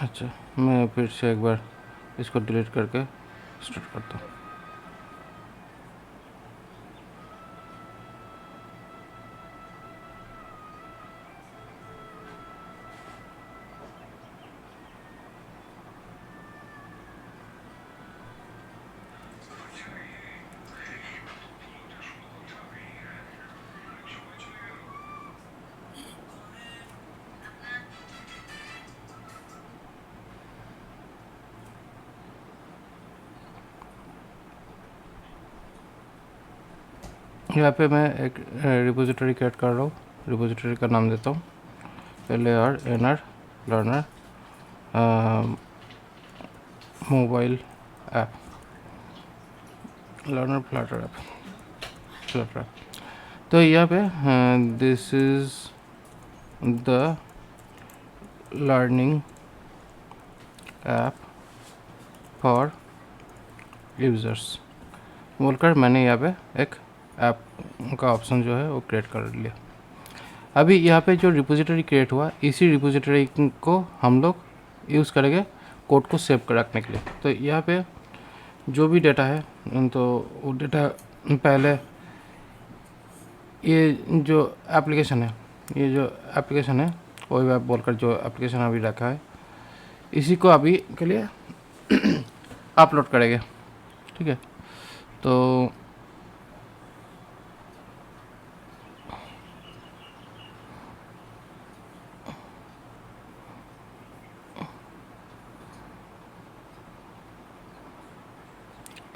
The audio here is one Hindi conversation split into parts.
अच्छा, मैं फिर से एक बार इसको डिलीट करके स्टार्ट करता हूँ। यहाँ पे मैं एक रिपोजिटरी क्रिएट कर रहा हूँ। रिपोजिटरी का नाम देता हूँ LARNR learner mobile app, learner Flutter app. तो यहाँ पे this is the learning app for users बोलकर मैंने यहाँ पे एक ऐप का ऑप्शन जो है वो क्रिएट कर लिया। अभी यहाँ पे जो रिपोजिटरी क्रिएट हुआ, इसी रिपोजिटरी को हम लोग यूज़ करेंगे कोड को सेव कर रखने के लिए। तो यहाँ पे जो भी डेटा है तो वो डेटा पहले ये जो एप्लीकेशन है वेब ऐप बोलकर जो एप्लीकेशन अभी रखा है, इसी को अभी के लिए अपलोड करेंगे। ठीक है, तो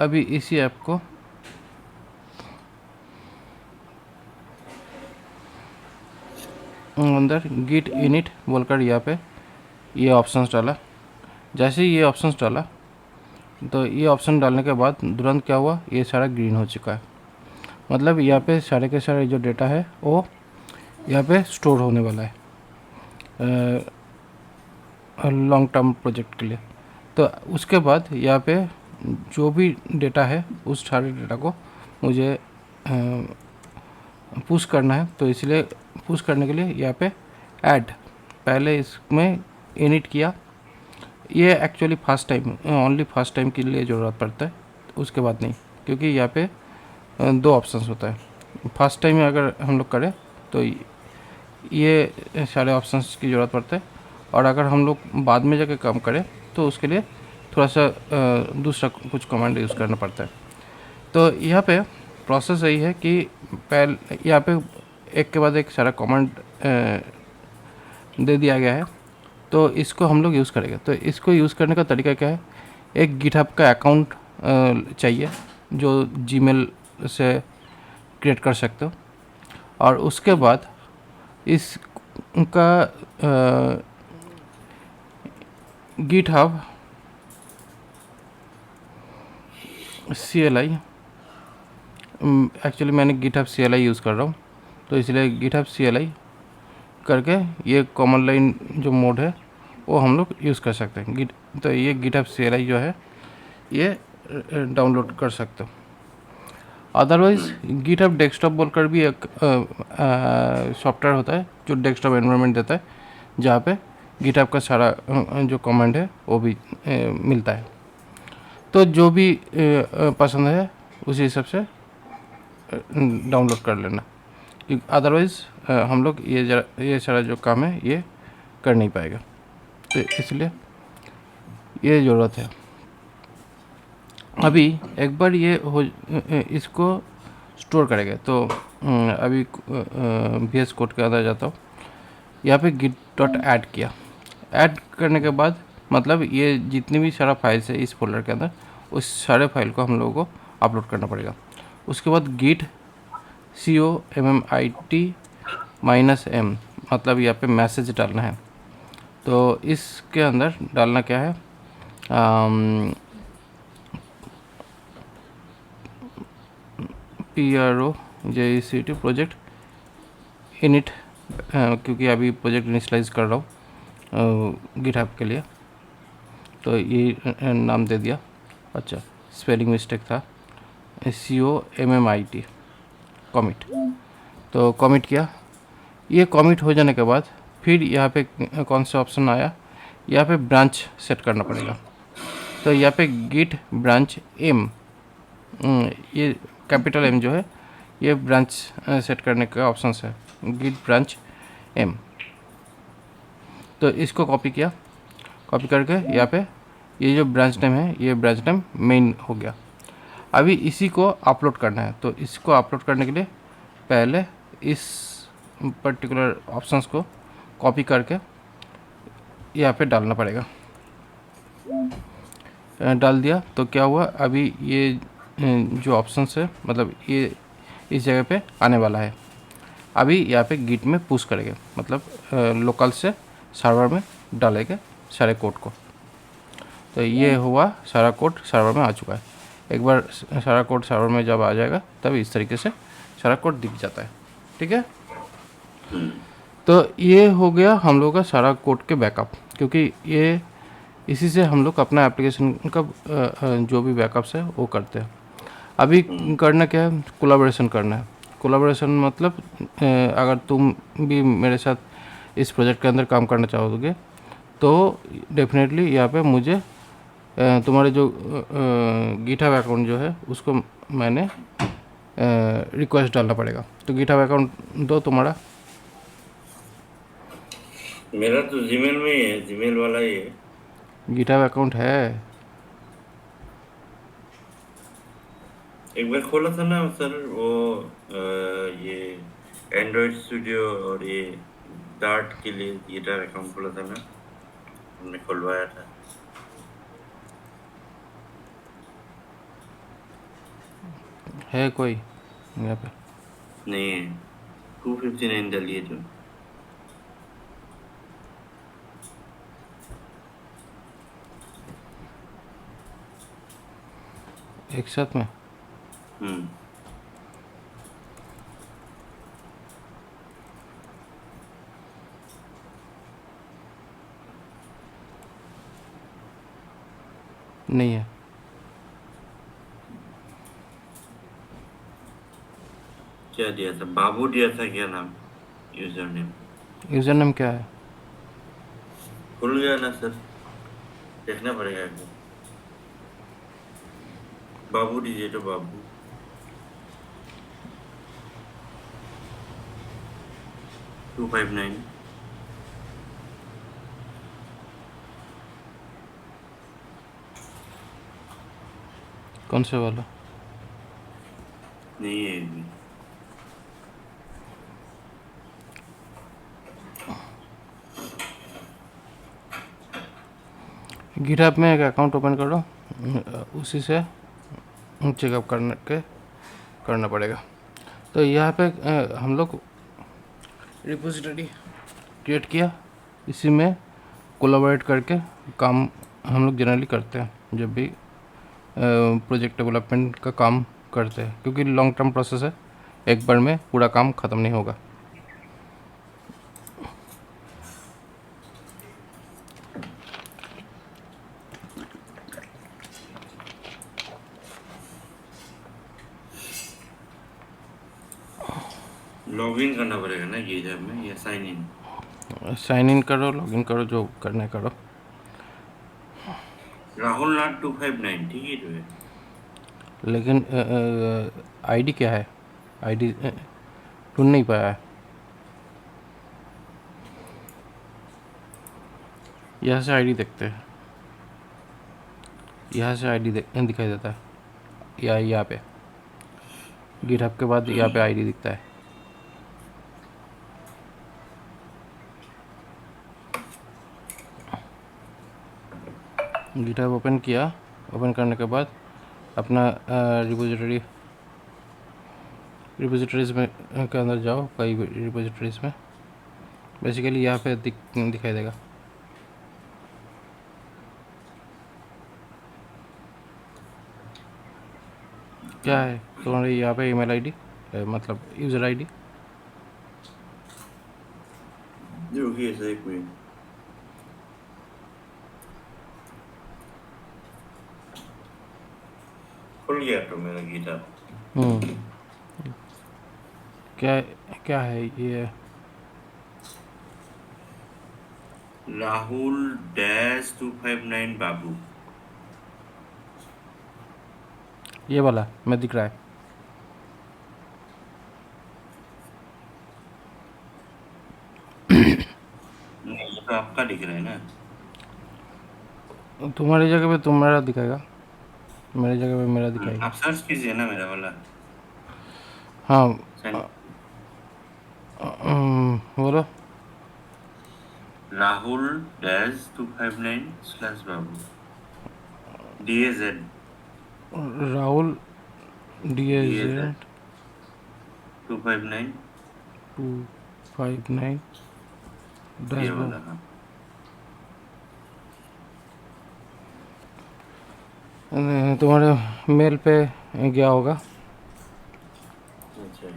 अभी इसी ऐप को अंदर गिट इनिट बोलकर यहाँ पे ये ऑप्शंस डाला। जैसे ही ये ऑप्शंस डाला तो ये ऑप्शन डालने के बाद तुरंत क्या हुआ, ये सारा ग्रीन हो चुका है। मतलब यहाँ पे सारे के सारे जो डेटा है वो यहाँ पे स्टोर होने वाला है लॉन्ग टर्म प्रोजेक्ट के लिए। तो उसके बाद यहाँ पे जो भी डेटा है उस सारे डेटा को मुझे पुश करना है। तो इसलिए पुश करने के लिए यहाँ पे ऐड, पहले इसमें इनिट किया। ये actually first time, only first time के लिए ज़रूरत पड़ता है, उसके बाद नहीं, क्योंकि यहाँ पे दो ऑप्शंस होता है। फर्स्ट टाइम अगर हम लोग करें तो ये सारे ऑप्शंस की ज़रूरत पड़ता है, और अगर हम लोग बाद में जाके काम करें तो उसके लिए थोड़ा सा दूसरा कुछ कमांड यूज़ करना पड़ता है। तो यहाँ पे प्रोसेस यही है कि पहले यहाँ पे एक के बाद एक सारा कमांड दे दिया गया है। तो इसको हम लोग यूज़ करेंगे। तो इसको यूज़ करने का तरीका क्या है, एक गिटहब का अकाउंट चाहिए जो जीमेल से क्रिएट कर सकते हो, और उसके बाद इसका गिटहब CLI, एक्चुअली मैंने गिटहब CLI यूज़ कर रहा हूँ, तो इसलिए गिटहब CLI करके ये कॉमन लाइन जो मोड है वो हम लोग यूज़ कर सकते हैं। तो ये गिटहब CLI जो है ये डाउनलोड कर सकते हो। अदरवाइज़ गिटहब डेस्कटॉप बोलकर भी एक सॉफ्टवेयर होता है जो डेस्कटॉप एनवायरनमेंट देता है, जहाँ पे गिटहब का सारा जो कमेंट है वो भी मिलता है। तो जो भी पसंद है उसी हिसाब से डाउनलोड कर लेना, क्योंकि अदरवाइज़ हम लोग ये सारा जो काम है ये कर नहीं पाएगा। तो इसलिए ये ज़रूरत है। अभी एक बार ये हो इसको स्टोर करेंगे। तो अभी VS कोड के अंदर जाता हूँ, यहाँ पे git.add किया। ऐड करने के बाद मतलब ये जितनी भी सारा फाइल्स है इस फोल्डर के अंदर, उस सारे फाइल को हम लोगों को अपलोड करना पड़ेगा। उसके बाद git commit-m, मतलब यहाँ पे मैसेज डालना है। तो इसके अंदर डालना क्या है, PROJECT प्रोजेक्ट इनिट, क्योंकि अभी प्रोजेक्ट इनिशलाइज कर रहा हूँ गिटहब के लिए, तो ये नाम दे दिया। अच्छा, स्पेलिंग मिस्टेक था, COMMIT कमिट। तो कमिट किया। ये कमिट हो जाने के बाद फिर यहाँ पे कौन सा ऑप्शन आया, यहाँ पे ब्रांच सेट करना पड़ेगा। तो यहाँ पे गिट ब्रांच एम, ये कैपिटल एम जो है ये ब्रांच सेट करने का ऑप्शन है, गिट ब्रांच एम। तो इसको कॉपी किया, कॉपी करके यहाँ पे ये जो ब्रांच नेम है ये ब्रांच नेम मेन हो गया। अभी इसी को अपलोड करना है, तो इसको अपलोड करने के लिए पहले इस पर्टिकुलर ऑप्शंस को कॉपी करके यहाँ पे डालना पड़ेगा। डाल दिया तो क्या हुआ, अभी ये जो ऑप्शंस है मतलब ये इस जगह पे आने वाला है। अभी यहाँ पे गिट में पुश करेंगे, मतलब लोकल से सर्वर में डालेंगे सारे कोड को। तो ये हुआ, सारा कोड सर्वर में आ चुका है। एक बार सारा कोड सर्वर में जब आ जाएगा तब इस तरीके से सारा कोड दिख जाता है। ठीक है, तो ये हो गया हम लोग का सारा कोड के बैकअप, क्योंकि ये इसी से हम लोग अपना एप्लीकेशन का जो भी बैकअप्स है वो करते हैं। अभी करना क्या है, कोलैबोरेशन करना है। कोलैबोरेशन मतलब अगर तुम भी मेरे साथ इस प्रोजेक्ट के अंदर काम करना चाहोगे तो डेफिनेटली यहाँ पे मुझे तुम्हारे जो गिटहब अकाउंट जो है उसको मैंने रिक्वेस्ट डालना पड़ेगा। तो गिटहब अकाउंट दो तुम्हारा। मेरा तो जीमेल में ही है, जीमेल वाला ही है। गिटहब अकाउंट है? एक बार खोला था ना सर वो ये एंड्रॉइड स्टूडियो और ये डार्ट के लिए गिटार अकाउंट खोला था ना, हमने खुलवाया था। है कोई यहाँ पे? नहीं है, 259 डालिए तो। एक साथ में? हम्म नहीं है। क्या दिया था, बाबू दिया था क्या नाम, यूजर नेम? यूज़र नेम क्या है? भूल गया ना सर, देखना पड़ेगा एक बार। बाबू दीजिए तो, बाबू। टू 59। कौन से वाला? नहीं है ये भी। गिटहब में एक अकाउंट ओपन करो, उसी से चेकअप करना पड़ेगा। तो यहाँ पे हम लोग रिपोजिटरी क्रिएट किया, इसी में कोलैबोरेट करके काम हम लोग जनरली करते हैं जब भी प्रोजेक्ट डेवलपमेंट का काम करते हैं, क्योंकि लॉन्ग टर्म प्रोसेस है, एक बार में पूरा काम ख़त्म नहीं होगा। लॉगिन करना पड़ेगा ना गिटहब में, या साइन इन? साइन इन करो, लॉगिन करो, जो करना है करो। राहुल नाथ 259 ठीक है तो है। लेकिन आईडी क्या है? आईडी ढूंढ नहीं पाया है। यहाँ से आईडी देखते हैं, यहाँ से आईडी दिखाई देता है, या यहाँ पे गिटहब के बाद यहाँ पे आईडी दिखता है। गिटहब ओपन किया, ओपन करने के बाद अपना रिपोजिटरीज में के अंदर जाओ, कई रिपोजिटरीज में बेसिकली यहाँ पे दिखाई देगा। क्या है तुम्हारे यहाँ पे ईमेल आईडी, मतलब यूज़र आईडी? रुकिए सर एक मिनट। खुल गया तो मेरा गिटार। क्या क्या है ये? राहुल डैश 259 बाबू। ये वाला मैं दिख रहा है। नहीं, ये तो आपका दिख रहा है ना। तुम्हारी जगह पे तुम्हारा दिखाएगा, मेरी जगह पे मेरा दिखाएगा। आप सर्च कीजिए ना मेरा वाला। हाँ। सेंड। बोलो। राहुल डैश 259 स्लैश बाबू, DAZ। राहुल DAZ 259। 259 ये डैशबोर्ड। वाला, हाँ। तुम्हारे मेल पे गया होगा। अच्छा।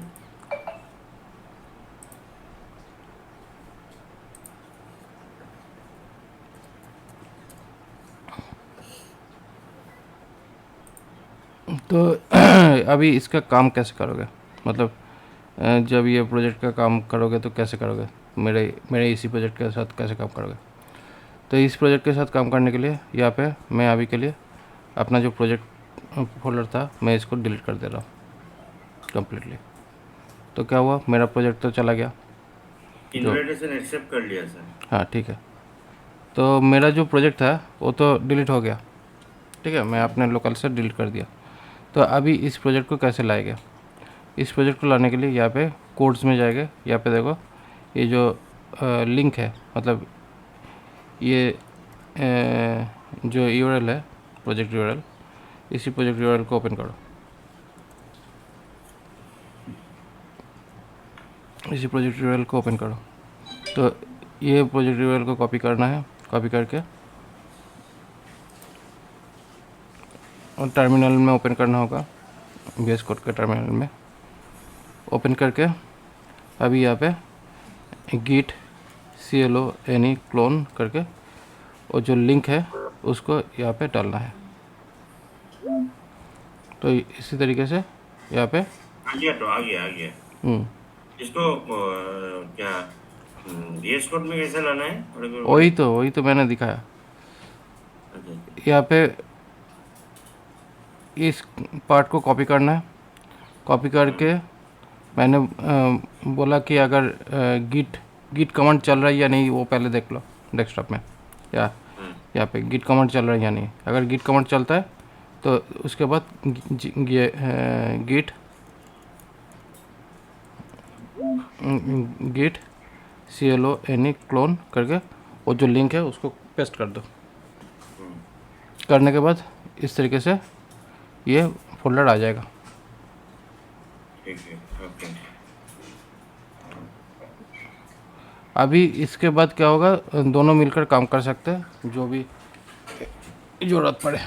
तो अभी इसका काम कैसे करोगे, मतलब जब ये प्रोजेक्ट का काम करोगे तो कैसे करोगे, मेरे मेरे इसी प्रोजेक्ट के साथ कैसे काम करोगे। तो इस प्रोजेक्ट के साथ काम करने के लिए यहाँ पे मैं अभी के लिए अपना जो प्रोजेक्ट फोल्डर था मैं इसको डिलीट कर दे रहा हूँ कम्प्लीटली। तो क्या हुआ, मेरा प्रोजेक्ट तो चला गया जो। इनविटेशन एक्सेप्ट कर लिया सर। हाँ ठीक है। तो मेरा जो प्रोजेक्ट था वो तो डिलीट हो गया, ठीक है, मैं अपने लोकल से डिलीट कर दिया। तो अभी इस प्रोजेक्ट को कैसे लाएंगे, इस प्रोजेक्ट को लाने के लिए यहाँ पे कोड्स में जाएंगे। यहाँ पे देखो ये जो लिंक है, मतलब ये जो URL है, प्रोजेक्ट URL, इसी प्रोजेक्ट URL को ओपन करो। इसी प्रोजेक्ट URL को ओपन करो। तो ये प्रोजेक्ट URL को कॉपी करना है, कॉपी करके और टर्मिनल में ओपन करना होगा, VS कोड के टर्मिनल में ओपन करके अभी यहाँ पे git clone क्लोन करके और जो लिंक है उसको यहाँ पे डालना है। तो इसी तरीके से यहाँ पे आ गया, तो आ गया, आ गया। हम्म, इसको क्या VS कोड में कैसे लाना है, और एक बार बोलिए। वही तो मैंने दिखाया। अच्छा। यहाँ पे इस पार्ट को कॉपी करना है, कॉपी करके मैंने बोला कि अगर गिट कमांड चल रहा है या नहीं वो पहले देख लो डेस्कटॉप में, या हम्म। यहाँ पे गिट कमांड चल रहा है या नहीं। अगर गिट कमांड चलता है तो उसके बाद गिट clone क्लोन करके वो जो लिंक है उसको पेस्ट कर दो। करने के बाद इस तरीके से ये फोल्डर आ जाएगा। ठीक है, ओके। अभी इसके बाद क्या होगा, दोनों मिलकर काम कर सकते हैं जो भी ज़रूरत पड़े।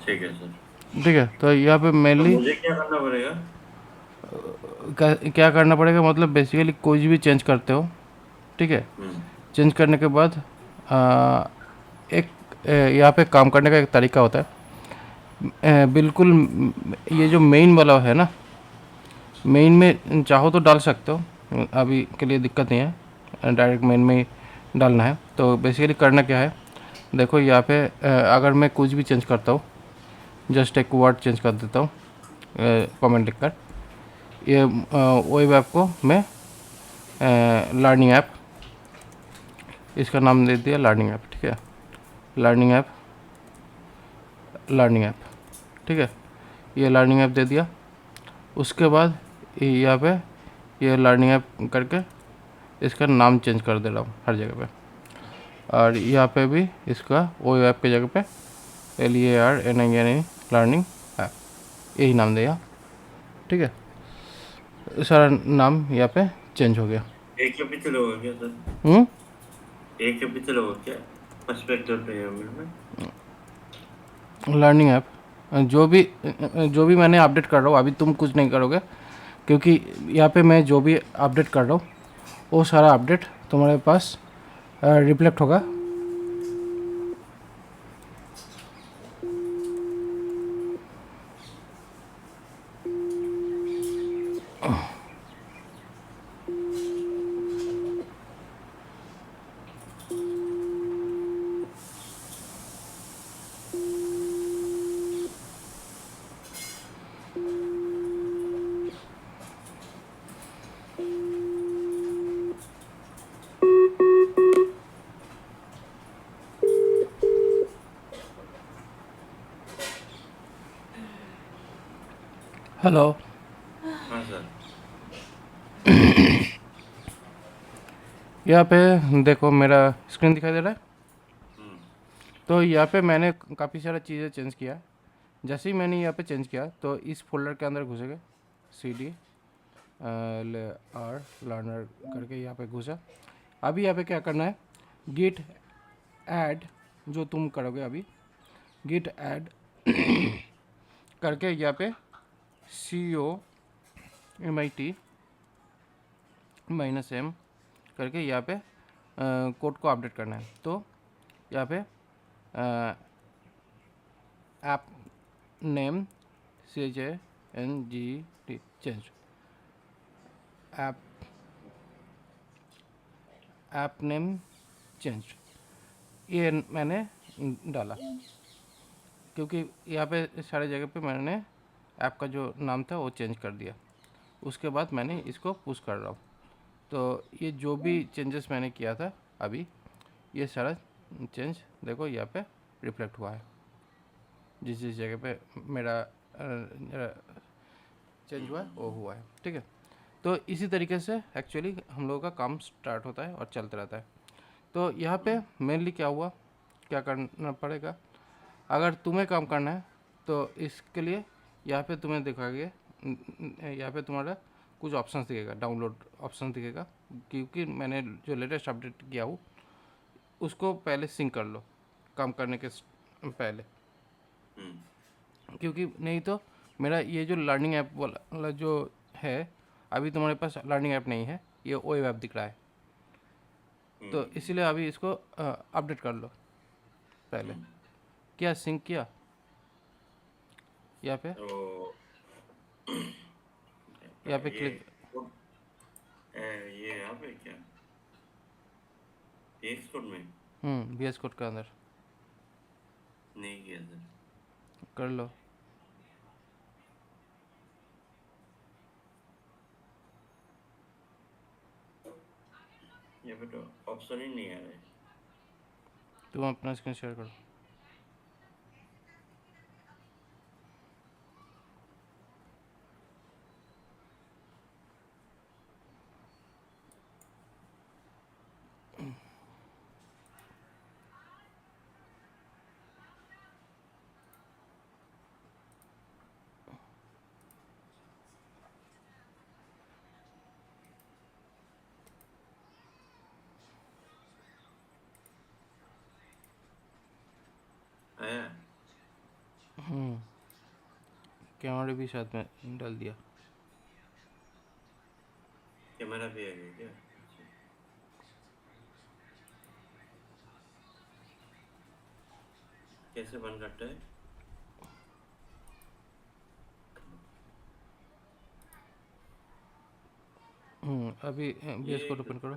ठीक है सर। ठीक है। तो यहाँ पे तो मेनली मुझे क्या करना पड़ेगा? क्या करना पड़ेगा, मतलब बेसिकली कोई भी चेंज करते हो, ठीक है, हम्म। चेंज करने के बाद एक यहाँ पे काम करने का एक तरीका होता है। बिल्कुल ये जो मेन वाला है ना, मेन में चाहो तो डाल सकते हो, अभी के लिए दिक्कत नहीं है, डायरेक्ट मेन में ही डालना है। तो बेसिकली करना क्या है, देखो यहाँ पे अगर मैं कुछ भी चेंज करता हूँ, जस्ट एक वर्ड चेंज कर देता हूँ कमेंट लिखकर, ये वेब ऐप को मैं लर्निंग ऐप, इसका नाम दे दिया लर्निंग ऐप, ठीक है, लर्निंग ऐप, लर्निंग ऐप, ठीक है, ये लर्निंग ऐप दे दिया। उसके बाद यहाँ पे ये लर्निंग ऐप करके इसका नाम चेंज कर दे रहा हूँ हर जगह पे, और यहाँ पे भी इसका वो ऐप की जगह पे LEARNING लर्निंग ऐप, यही नाम दिया, ठीक है। सारा नाम यहाँ पे चेंज हो गया। एक कैपिटल होगा क्या सर? एक कैपिटल होगा क्या पर्सपेक्टिव में? लर्निंग ऐप जो भी मैंने अपडेट कर रहा हूँ, अभी तुम कुछ नहीं करोगे क्योंकि यहाँ पे मैं जो भी अपडेट कर रहा हूँ वो सारा अपडेट तुम्हारे पास रिफ्लेक्ट होगा। हेलो। हाँ सर। यहाँ पे देखो मेरा स्क्रीन दिखाई दे रहा है। हम्म। तो यहाँ पे मैंने काफ़ी सारा चीज़ें चेंज किया। जैसे ही मैंने यहाँ पे चेंज किया तो इस फोल्डर के अंदर घुसेगा, सी डी आर लर्नर करके यहाँ पे घुसा। अभी यहाँ पे क्या करना है, गिट ऐड जो तुम करोगे अभी, गिट ऐड करके यहाँ पे COMIT -M करके यहाँ पे कोड को अपडेट करना है। तो यहाँ पे app name CHANGT change, app app name change, ये मैंने डाला क्योंकि यहाँ पे सारे जगह पे मैंने ऐप का जो नाम था वो चेंज कर दिया। उसके बाद मैंने इसको पुश कर रहा हूँ। तो ये जो भी चेंजेस मैंने किया था अभी, ये सारा चेंज देखो यहाँ पे रिफ्लेक्ट हुआ है, जिस जिस जगह पे मेरा चेंज हुआ है वो हुआ है। ठीक है। तो इसी तरीके से एक्चुअली हम लोगों का काम स्टार्ट होता है और चलता रहता है। तो यहाँ पे मेनली क्या हुआ, क्या करना पड़ेगा अगर तुम्हें काम करना है तो इसके लिए यहाँ पे तुम्हें दिखाएगा, यहाँ पे तुम्हारा कुछ ऑप्शंस दिखेगा, डाउनलोड ऑप्शन दिखेगा, क्योंकि मैंने जो लेटेस्ट अपडेट किया हूँ उसको पहले सिंक कर लो काम करने के पहले, क्योंकि नहीं तो मेरा ये जो लर्निंग ऐप वाला जो है, अभी तुम्हारे पास लर्निंग ऐप नहीं है, ये वेब ऐप दिख रहा है। तो इसीलिए अभी इसको अपडेट कर लो पहले। क्या सिंक किया यहाँ पे, तो यहाँ पे ये क्लिक। कोड ये यहाँ पे क्या टेक्स्ट कोड में VS कोड के अंदर नहीं किया सर। कर लो। यहाँ पे तो ऑप्शन ही नहीं आ रहा है। तुम अपना स्क्रीन शेयर करो। आया कैमरे भी साथ में डाल दिया। कैमरा भी आ गया क्या? कैसे बंद करता है? अभी VS ये कोड ओपन करो,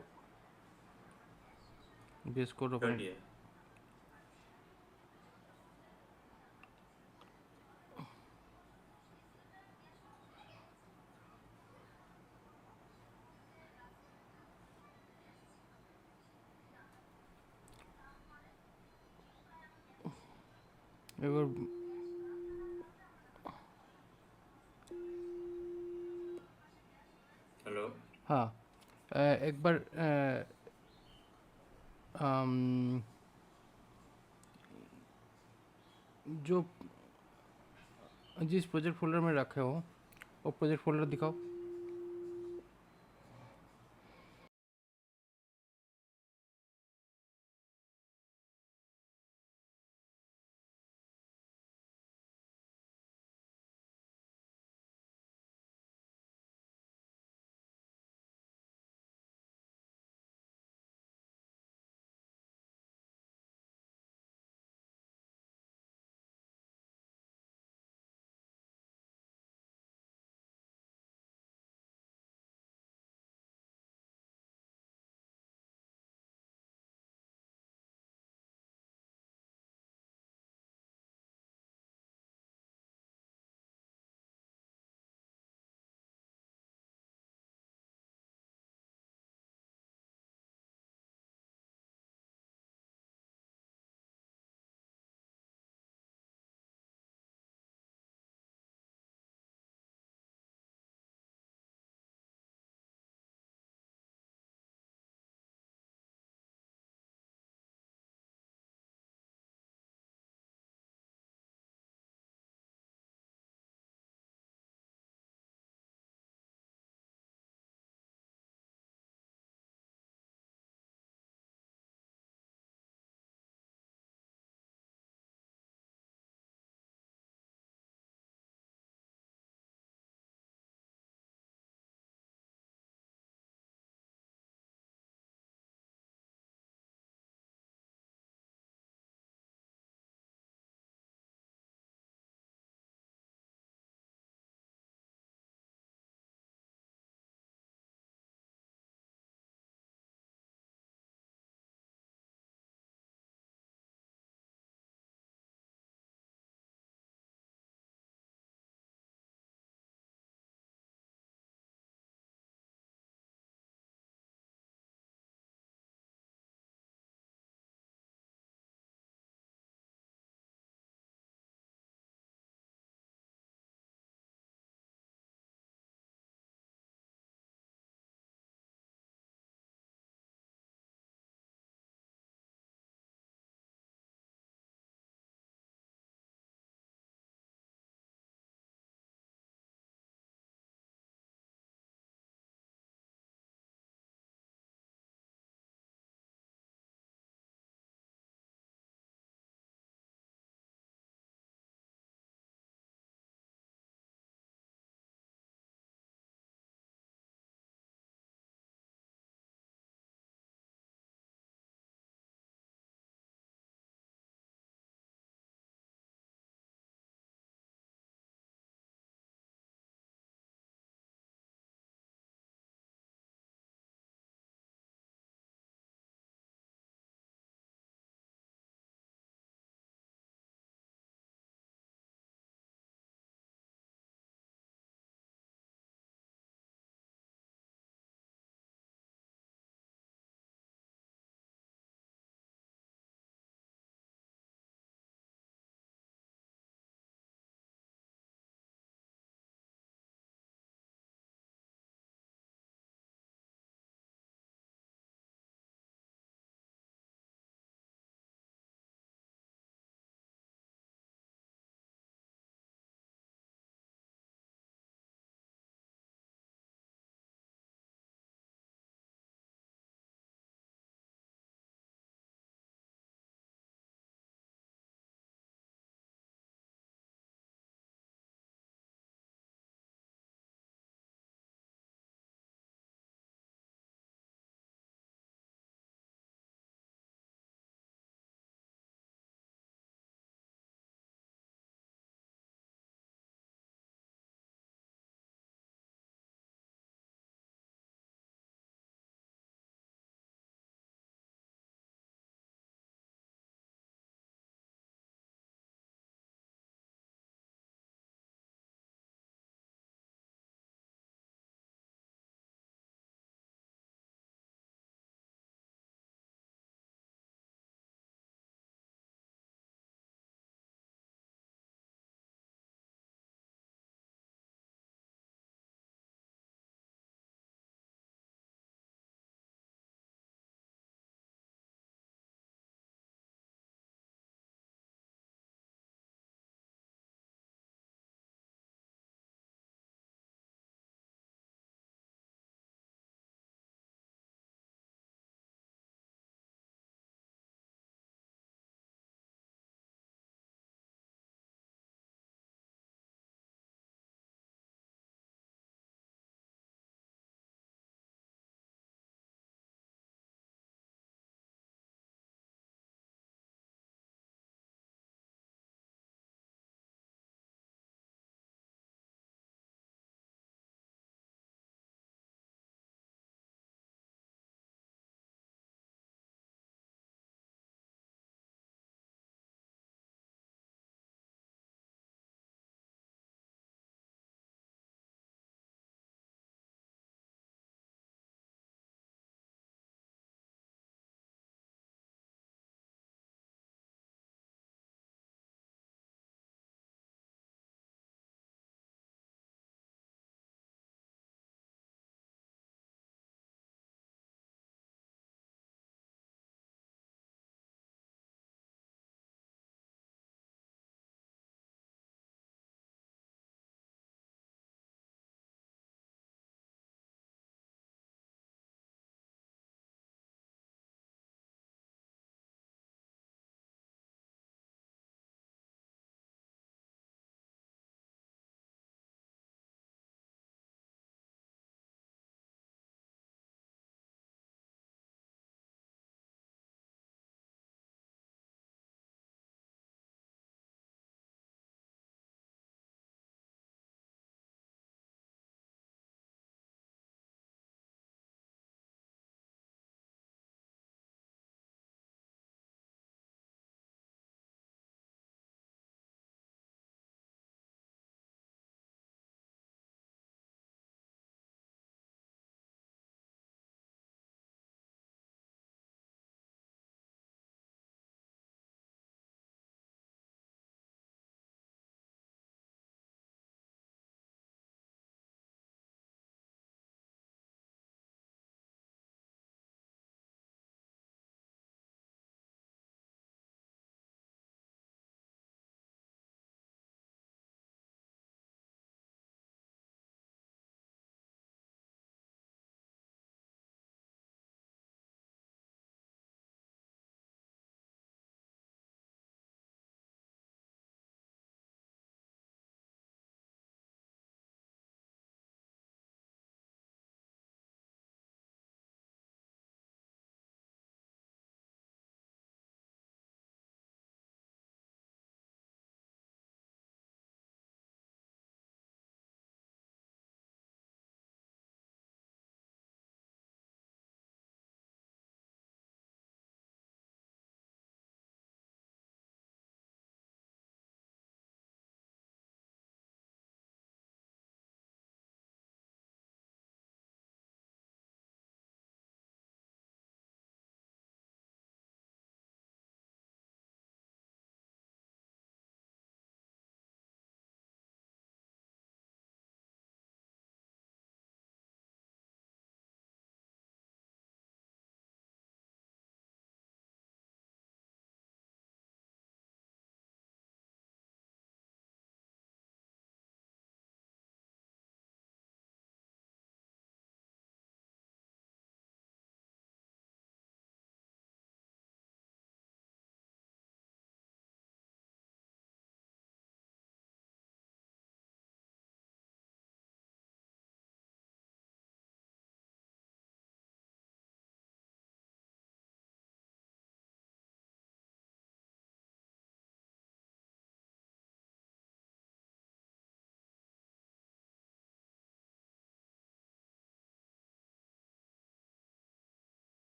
VS कोड कर ओपन। दिया। एक बार हेलो। हाँ, एक बार अम, जो जिस प्रोजेक्ट फोल्डर में रखे हो वो प्रोजेक्ट फोल्डर दिखाओ।